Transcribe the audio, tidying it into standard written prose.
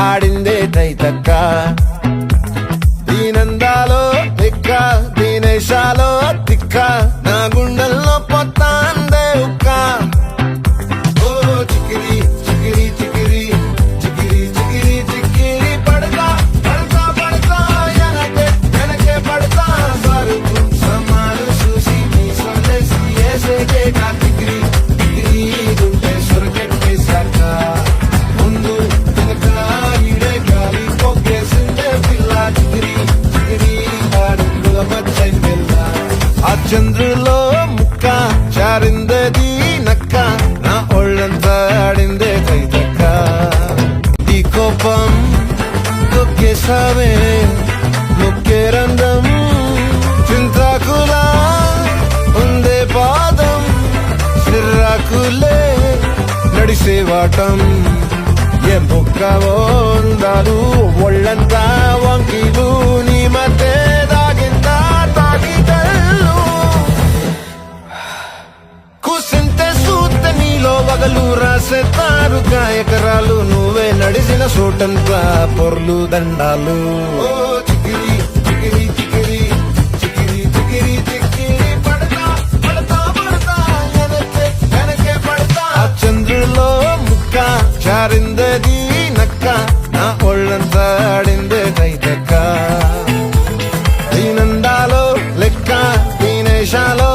ఆడిందే తైతక్క దీనందాలో లెక్క దీనేశాలో తిక్క నా గుండెల్లో పొత్తాందే ఉక్క ఓ చికిరి చికిరి చికిరి చికిరి చికిరి చికిరి పడతా పడతా పడతా వెనకే పడతా బరువు సమాలు చూసి నీ సొల్లేసి ఏసేకే నా చికిరి చికిరి గుండె సొరకెట్టేశాక ముందు వెనక ఈడే గాలి పొగ్గేసిందే పిల్ల చికిరి చికిరి ఆడుగుల మధ్య పిల్ల ఆ చంద్రులో ముక్క చారిందది నక్క నా ఒళ్ళంతా ఆడిందే తైతక్క ఈ కోపం తొక్కేసావే ముక్కే రంగం చింతాకులా ఉందే పాదం సిర్రాకులే నడిసేవాటం ఏ బొక్కవో ఉండాలు ఒళ్ళంతా వంకీలు నీ మధ్య దాగిందా తాగిదళ్ళు కూసింతే సూత్త నీలో వగలు రాసేతారుగా ఎకరాలు నువ్వే నడిసిన చోటంతా పొర్లు దండాలు ఓ చికిరి చికిరి చికిరి చికిరి చికిరి చికిరి పడతా పడతా పడతా వెనకే పడతా ఆ చంద్రులో ముక్క చారిందది నక్క నా ఒళ్ళంతా ఆడిందే తైతక్క దీనందాలో లెక్క దీనేశాలో